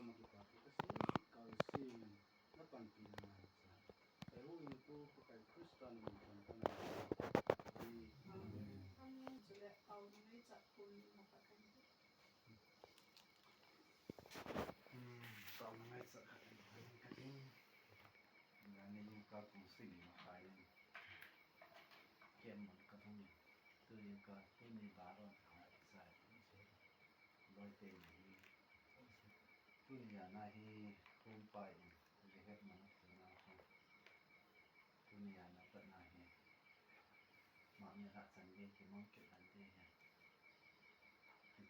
magipati kasi kalsin na pantinan sa pero itu pakai Kristen bukan di sudah tahu mengenai cakul makan tahu mengenai cakul kadang ngane yung kapusing makain kem man kadang tu yung ka tu ni baron sa loi te ni tu ya na hi kumpai rehat man na ko tu ni ya na ta na hi ma ne ha san de ke mon ke an de ha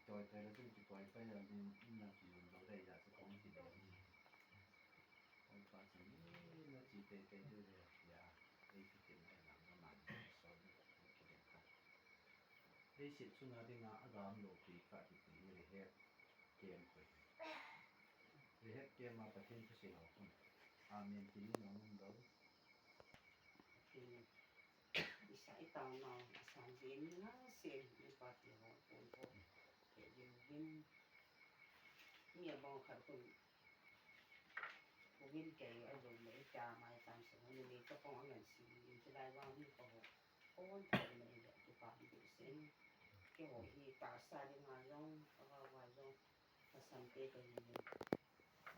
tôi thấy là tôi quay bây giờ nên là chỉ dùng đâu đây là sẽ có gì để không phải chỉ là chỉ để để ya đây cái chuyện này làm nó mạnh so với cái chuyện khác đây sẽ chúng ta đi ngã làm lộ phí cả thì người hết game rồi người hết game màประเทศก็เสียหายamen thì nó không đâu thì sai tao nào sáng đến nó xem như vậy thì họ cũng có cái những nhiều bao khởi cũng viên cái ở dùng để trà mai tạm sự như này cho con người xí cho đại vào như có con thầy này để cho bạn bị xem cái hội thì cả xa đi ngoài trong và ngoài trong và sang tê cái gì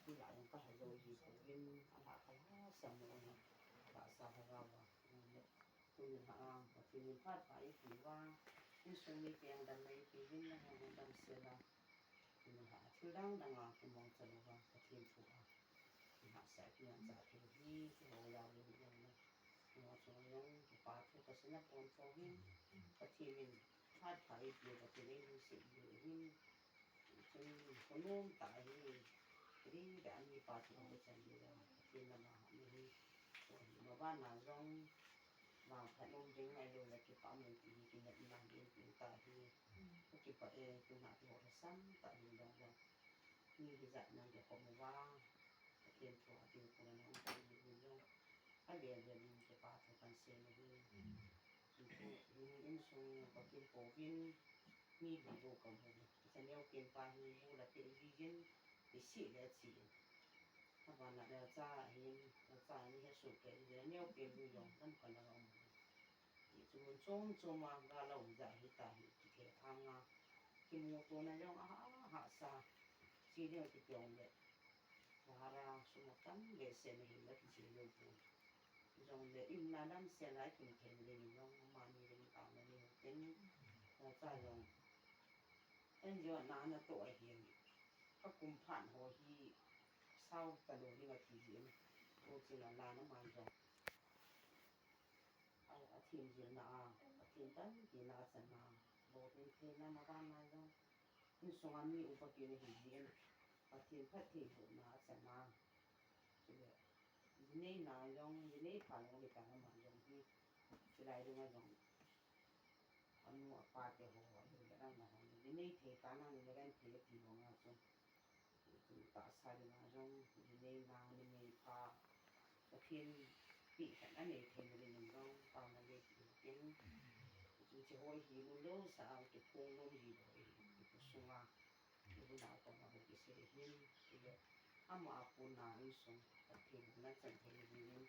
thì lại có phải rồi gì của viên họ có sầm rồi cả xa vào tôi họ và thì mình phát phải thì qua những số mấy tiền đằng này thì viên là họ đang xưa là thì họ chưa đang làm cái mong chờ vào cái thiên phụ thì họ sẽ nhận ra thì đi cái hồ giàu như vậy này họ cho những cái phát thì có sẽ là còn cho viên và thì mình phát phải thì có thể lên sự viên cho có nôm tại cái đã như phát thì có thể đi ra thì là họ mình mà ban nào trong vào phải nôm đến ngày rồi là cái bảo mình thì nhận làm đến hiện tại thì cái phải cái nào thì họ sắm tại vì đó là như cái dạng này để có một va tiền của thì của nó không có gì đâu cái liền cái ba thì cần xem đi những số có tiền phổ biến như ví dụ có một cái neo tiền ba như là tiền gì viên để xịn là xịn các bạn là ra hiện ra như cái số cái neo tiền như vậy nó còn là ông chúng chúng mà ra lâu dài thì tại cái thằng cái muaตัวนั้นแล้วหาซาซีเรียลที่จงเลยว่าเราสมกันเลยเสนอแล้วที่ซีเรียลปูจงเลยอินนาดันเสนอถึงเทนเลยน้องมานี่เลยตามมานี่เป็นใจลงเอ็นเยอะนานตัวเห็นก็กุมผ่านหัวที่เศร้าตะลุยมาทีเดียวโอ้จริงนานน้ำมันจงอาทิตย์เดียวนะอาทิตย์ตั้งที่นาสนาโบเป็นเทน้ำมาบ้านมาจงนี่ส่งอามีอุปกรณ์หินเดียนอาทิตย์พัดที่หัวนาสนานี่นาจงนี่ผ่านลงในการมาจงที่จะได้ดูมาจงอันว่าปาเตหัวอยู่แล้วนะนี่เทการนั่นในการเทที่หัวมาจงตาสายมาจงนี่นานี่พาอาทิตย์ปีกันอันนี้เทเลยจงตามมาเลยเป็นจะโหยหิวโลสาวจะคงโลหิวitu sunga itu na ko ma ke se hin ile ama puna iso takin na chen the ni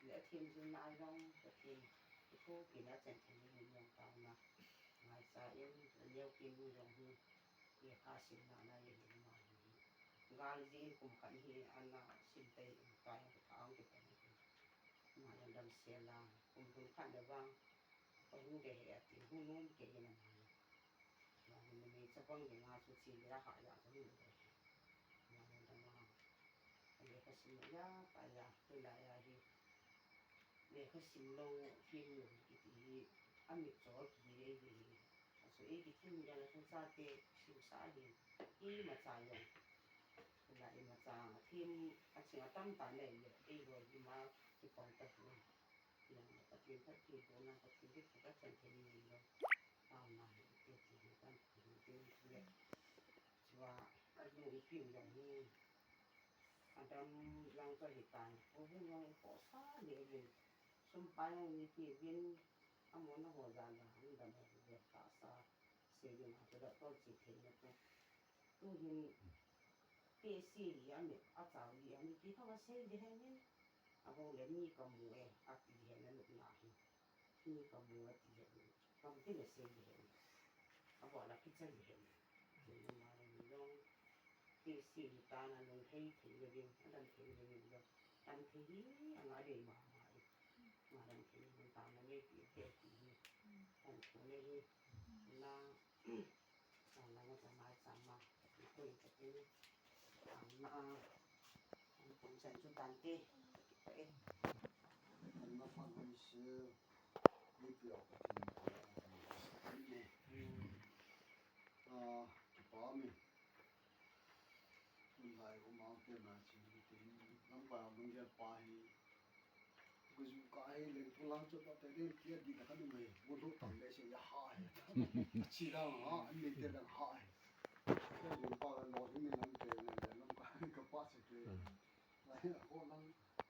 le thin jin na long takin ko ki na chen the ni long ta na ngai sa yin leo ki ni long hu ye kha sin na na ye ni ma ni gal ji kum khan hi ana sin tai ka ya ta ang ke ta ni ma ya dam se la kum khan da bang ko hu de he ti hu nun ke ni na mà mình sẽ con người nga suy nghĩ ra hỏi là cái gì đấy mà mình đang làm để cái xin ra tại là tôi lại là gì để cái xin lâu khi người thì anh biết rõ gì đấy thì số ấy thì khi mình là không ra thì xin xã thì khi mà trả rồi lại mà trả thêm anh sẽ tâm tán này để rồi nhưng mà thì còn tập luôn là tập luyện phát triển của nó tập luyện của các thành viên mình rồi tao mà cái gìกันเป็นเนี่ยว่าอยู่ที่ผิวอย่างนี้อันนั้นยังก็เหตุการณ์โอ้ยยังขอซาเลยสมไปนี่ที่วินอมนหัวจานนะนี่ดำเด็กขาซาเสียงมาจะได้ต้นจิตเห็นนะตู้หิน PC ane atau dia ni kita masih di sini abang dia ni kamu ati dia ni nahi ni kamu ati dia kamu tu masih di sini abang nak kita di sini jadi mana ni dong PC di tanah dong hei tinggal dia dan tinggal dia dan tinggi ang ada mama malam tinggal tanah ni dia dan tinggal na sana sama itu itu naผมฉันจุตันติไปมันมาฟังให้ซื้อนี่เปลี่ยวกับทีนี่ป้ามีมันไหลก็มาเต็มมาชีวิตน้ำปลามึงจะไปกูจะกายเลยพลังจุดแต่เรื่องเกียรติแต่ก็ดูเลยวันรู้ตั้งแต่เสียหายชีดังฮะอันนี้เกิดดังหายแค่อยู่ป่าเราที่มีน้ำเกลือเนี่ยน้ำปลากับป้าสิเกลือแล้วคนนั้น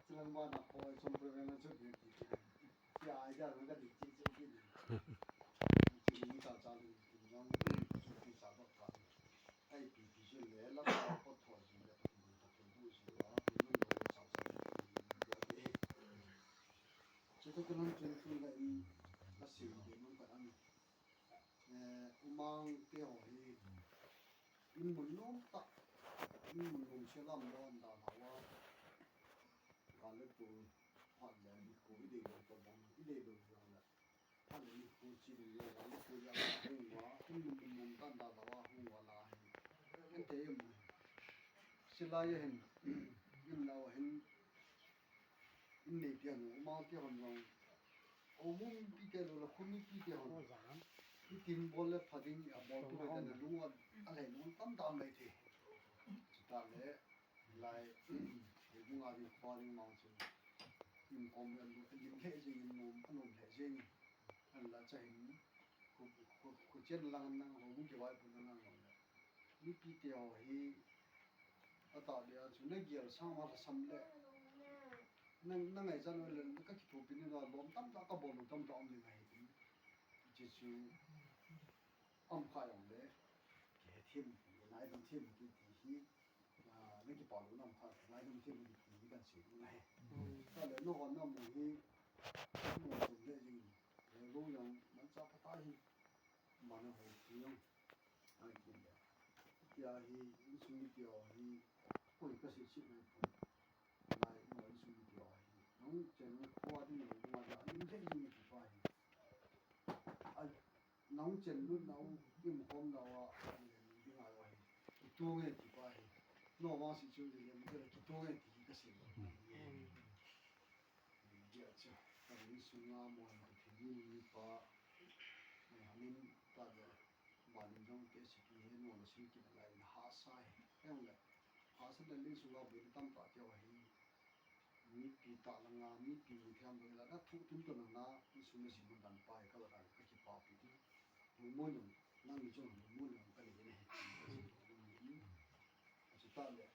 ฉะนั้นว่านักพอสมบูรณ์นั้นชุดนี้ที่อาจารย์มันก็ดิจิทัลที่จริงๆตาจานถึงน้องชุดที่สาวต้องการไอ้ปีที่ช่วยเหลือแล้วก็พอถอดสิ่งแบบที่มันเป็นผู้สื่อว่าเป็นเรื่องของสาวๆเด็กชุดที่กำลังจนถึงเลยและสิ่งที่มันก็อันอุมังเที่ยวให้มันเหมือนน้องตะมันเหมือนลมเชื่อลำร้อนดาวว่าการเลือกตัวผ่านแล้วมีโควิดเด็กตัวบางที่เด็กตัวอย่างละผ่านมีโควิดเยอะการเลือกตัวอย่างหัวที่มันมุมตั้งดาวว่าหัวลายนั่นเองสิลายเห็นยิ่งเราเห็นอินเดียนอุมังที่เราโอ้มุ่งปีเดียวเราคนนี้ปีเดียวที่ทีมบอลเล่พัดยิ่งบอลตัวเดียวรู้ว่าอะไรนู้นตั้มตามเลยทีสุดท้ายเลยลายเดี๋ยวมึงอาจจะฟาดิ้งมังสิยิ่งคอมเมนต์ยิ่งเท่จริงยิ่งนุ่มขนมเท่จริงอันละจะเห็นกูเจนลังนั่งหัวมึงจะไว้บนนั่งเลยนี่ปีเดียวให้ตาเดียวจุดนี้เกี่ยวช่างมาทำเลยนั่งไอ้จันเลยก็คิดถูกปีนี้เราล้มตั้มตาก็บอลตั้มตามเลยไงจะชูอ้อมขายอย่างเดียวแค่เทียมนายต้องเทียมกี่ทีไม่กี่ปอนด์น้ำขายนายต้องเทียมกี่ทีกันสิไงถ้าเหลือนอกน้ำมันที่มันสุดเลยจริงเรารู้อย่างมันจะพัฒนามันหัวเทียมอะไรกินเนี่ยที่อาฮีอินสุลิที่อาฮีคนก็เสียชีวิตนายมันอินสุลิที่อาฮีน้องเจนขวาที่หนูมาจากอินเดียที่มีที่ไปน้องเจนรุ่นน้องยิ่งความเราที่งานไว้ตัวเงี้ยที่ไปน้องว่าสิช่วยเรียนมันก็เลยตัวเงี้ยที่ก็เสียเดี๋ยวจะตอนนี้สุนัขมันที่นี่มีป่าอันนี้ตาเดียบ้านน้องเกษตรเห็นว่าสิ่งที่อะไรหาใส่แค่นั้นหาใส่เรื่องสุนัขเป็นตั้งแต่เจ้าไว้มีปีตาลังงามีปีที่ทำอะไรแล้วทุกตัวนั้นนะมีสุนัขสิ่งมันไปก็แล้วก็คิดป่าปีที่มุ่งนั่งอยู่จนมุ่งก็เลยเนี่ยสุดท้ายเลย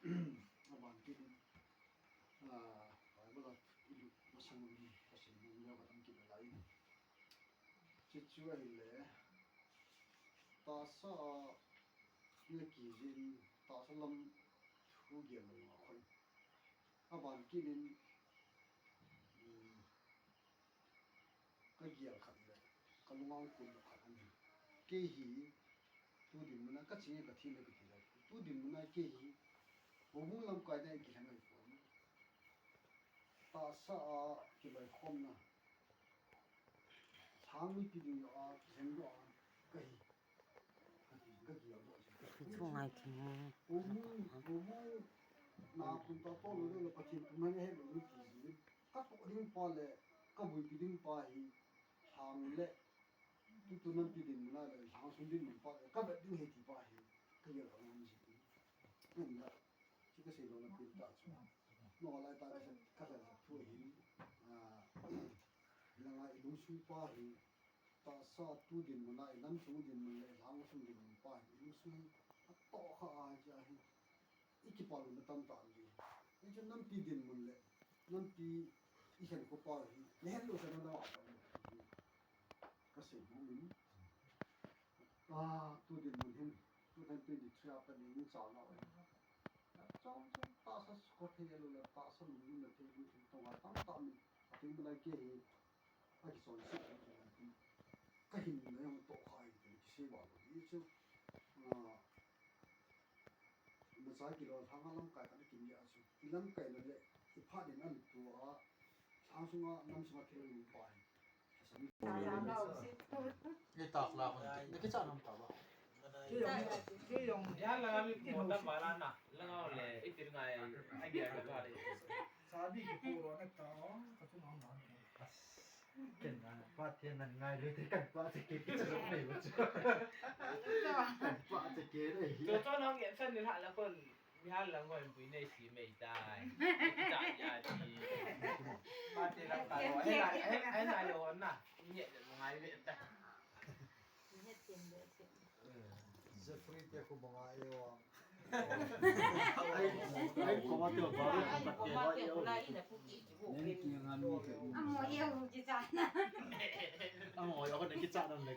บ้านที่ไปเวลามาสั่งมีก็สิ่งนี้เราก็ทำกินอะไรจะช่วยเลยตาสะเนี่ยกี่รินตาสะลำทุกอย่างเลยคนบ้านที่นี่ก็เกี่ยวขัดเลยก็ลุงเอาคุณขัดอันนี้เกี่ยตัวดินมันก็สิ่งก็ที่ไม่ก็ที่เลยตัวดินมันเกี่ยผมมุ่งลำก่อยได้กี่ครั้งเลยผมตาสะกี่ใบคมนะช้างมีปีนี้เห็นด้วยก็เกี่ยวด้วยช่วงไงถึงผมนาคุณตาโตเลยเราปฏิบัติมันให้แบบนี้ทีก็ตัวดิ้งปอเลยก็บุยปีดิ้งปอให้ทางเละตัวนั้นปีดิ้งมันเลยทางสุดดิ้งมันปอเลยก็แบบดิ้งให้ที่ปอให้ก็เยอะกว่านั้นสินั่นแหละที่ก็เสียเราเป็นตาชัวนอกอะไรตาก็จะช่วยเห็นแล้วไงลุงสู้ปอให้ตาสะตัวดิ้งมันได้น้ำสู้ดิ้งมันเลยทางสู้ดิ้งมันปอให้ลุงสู้ต่อข้าจะให้อีกปอมันตั้งตาเลยนี่จะน้ำปีดินมันเลยน้ำปีอีกแห่งก็ปอเลยเนี่ยลูกจะนั่งเอาก็เสียมันตัวดินมันเห็นตัวนั้นเป็นดิทราเป็นยิ่งสาวน้อย จ้องตาสัสกอเทยลุละตาสันมุนเตยุตงว่าตั้งตามถึงเวลาเกี่ยไอ้สอนสิก็เห็นเลยมันตกใครเสียว่านี่ชื่อมันสายกิโลทางลำไก่กันกินยาสุดลำไก่เลยอีพาดินั่นตัวทางสุงน้ำสมาธิลงไป ตาเราสิ นี่ตากลามันนี่ก็จะน้ำตาบ้า Yan lang kami pumunta para na. Lang ako le, itin nga ay gaya ka rin. Sabi ko puro nagtao, kasi naman. เก่งนะฟาดเทียนนั่นง่ายเลยแต่กันฟาดจะเก็บจะลงไหนวะจ๊ะฟาดจะเก็บได้ So, ito nang yan, saan nila ko, bihal lang ko yung pinay si May Day. Kaya di, pati lang tayo. Ay, nayon na. Hindi, mga ilit na. เฮ็ดเต็มเลยสิ จะฟรีเตียคุบงาเอวไอ้ผมมาเจอบ้านตัดเกว่าเอวนี่กินงานมีเกิด อ่ะหมอเอวจิจานะ อ๋อเอาคนนึงกิจจานั่นเลย